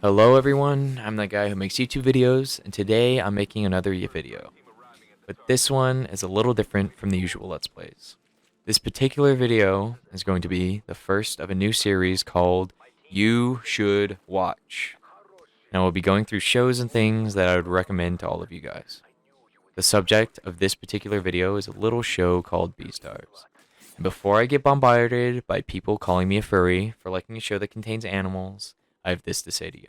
Hello everyone, I'm that guy who makes YouTube videos, and today I'm making another video. But this one is a little different from the usual Let's Plays. This particular video is going to be the first of a new series called You Should Watch. And I will be going through shows and things that I would recommend to all of you guys. The subject of this particular video is a little show called Beastars. And before I get bombarded by people calling me a furry for liking a show that contains animals, I have this to say to you.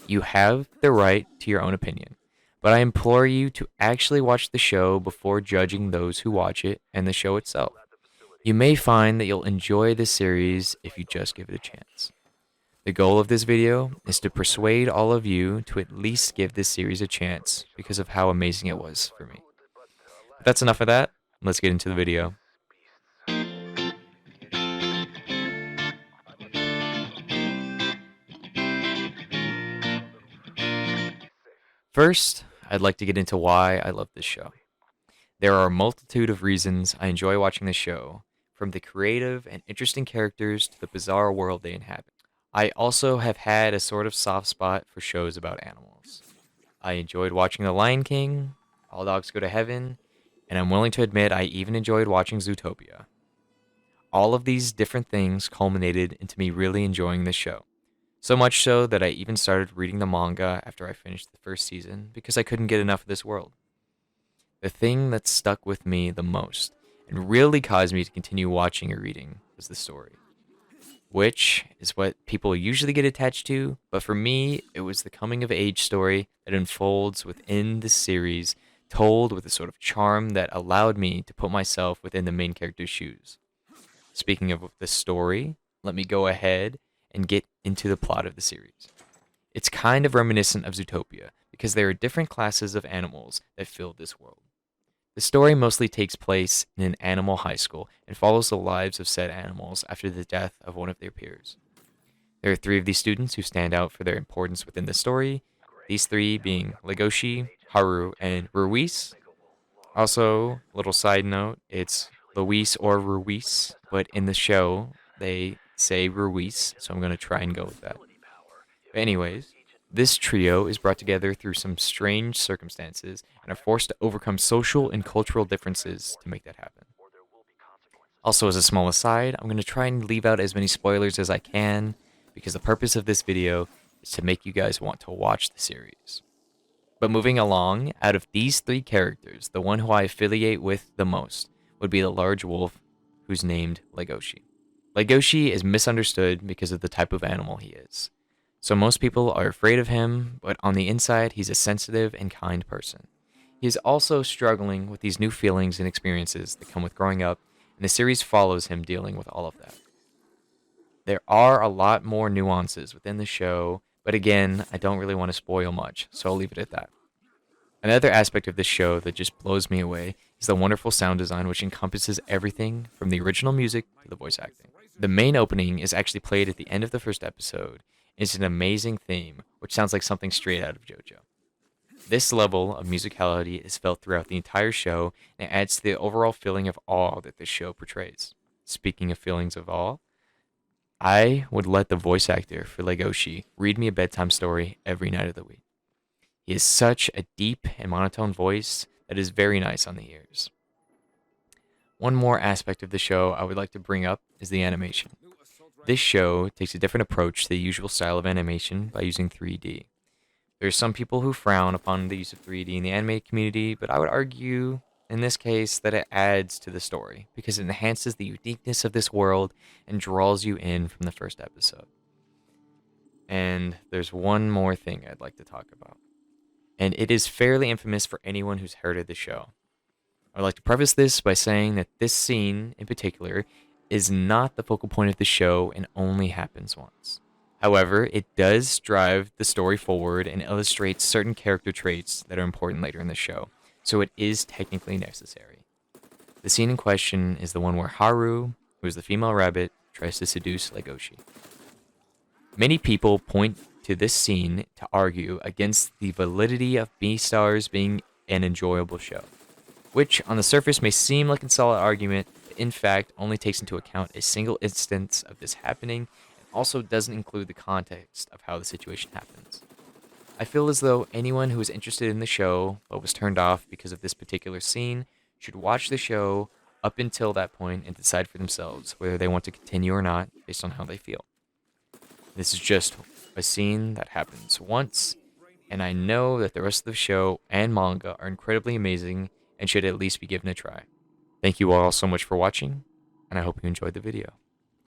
You have the right to your own opinion, but I implore you to actually watch the show before judging those who watch it and the show itself. You may find that you'll enjoy this series if you just give it a chance. The goal of this video is to persuade all of you to at least give this series a chance because of how amazing it was for me. But that's enough of that. Let's get into the video. First, I'd like to get into why I love this show. There are a multitude of reasons I enjoy watching the show, from the creative and interesting characters to the bizarre world they inhabit. I also have had a sort of soft spot for shows about animals. I enjoyed watching The Lion King, All Dogs Go to Heaven, and I'm willing to admit I even enjoyed watching Zootopia. All of these different things culminated into me really enjoying this show. So much so that I even started reading the manga after I finished the first season because I couldn't get enough of this world. The thing that stuck with me the most and really caused me to continue watching or reading was the story, which is what people usually get attached to, but for me, it was the coming of age story that unfolds within the series, told with a sort of charm that allowed me to put myself within the main character's shoes. Speaking of the story, let me go ahead and get into the plot of the series. It's kind of reminiscent of Zootopia because there are different classes of animals that fill this world. The story mostly takes place in an animal high school and follows the lives of said animals after the death of one of their peers. There are three of these students who stand out for their importance within the story, these three being Legoshi, Haru, and Ruiz. Also, little side note, it's Luis or Ruiz, but in the show, they say Ruiz, so I'm going to try and go with that. But anyways, this trio is brought together through some strange circumstances and are forced to overcome social and cultural differences to make that happen. Also, as a small aside, I'm going to try and leave out as many spoilers as I can because the purpose of this video is to make you guys want to watch the series. But moving along, out of these three characters, the one who I affiliate with the most would be the large wolf who's named Legoshi. Legoshi is misunderstood because of the type of animal he is. So most people are afraid of him, but on the inside, he's a sensitive and kind person. He is also struggling with these new feelings and experiences that come with growing up, and the series follows him dealing with all of that. There are a lot more nuances within the show, but again, I don't really want to spoil much, so I'll leave it at that. Another aspect of this show that just blows me away is the wonderful sound design, which encompasses everything from the original music to the voice acting. The main opening is actually played at the end of the first episode. It's an amazing theme, which sounds like something straight out of JoJo. This level of musicality is felt throughout the entire show and adds to the overall feeling of awe that this show portrays. Speaking of feelings of awe, I would let the voice actor for Legoshi read me a bedtime story every night of the week. He has such a deep and monotone voice that is very nice on the ears. One more aspect of the show I would like to bring up is the animation. This show takes a different approach to the usual style of animation by using 3D. There are some people who frown upon the use of 3D in the anime community, but I would argue in this case that it adds to the story because it enhances the uniqueness of this world and draws you in from the first episode. And there's one more thing I'd like to talk about, and it is fairly infamous for anyone who's heard of the show. I'd like to preface this by saying that this scene in particular is not the focal point of the show and only happens once. However, it does drive the story forward and illustrates certain character traits that are important later in the show, so it is technically necessary. The scene in question is the one where Haru, who is the female rabbit, tries to seduce Legoshi. Many people point to this scene to argue against the validity of Beastars being an enjoyable show, which on the surface may seem like a solid argument, but in fact only takes into account a single instance of this happening and also doesn't include the context of how the situation happens. I feel as though anyone who is interested in the show but was turned off because of this particular scene should watch the show up until that point and decide for themselves whether they want to continue or not based on how they feel. This is just a scene that happens once, and I know that the rest of the show and manga are incredibly amazing and should at least be given a try. Thank you all so much for watching, and I hope you enjoyed the video.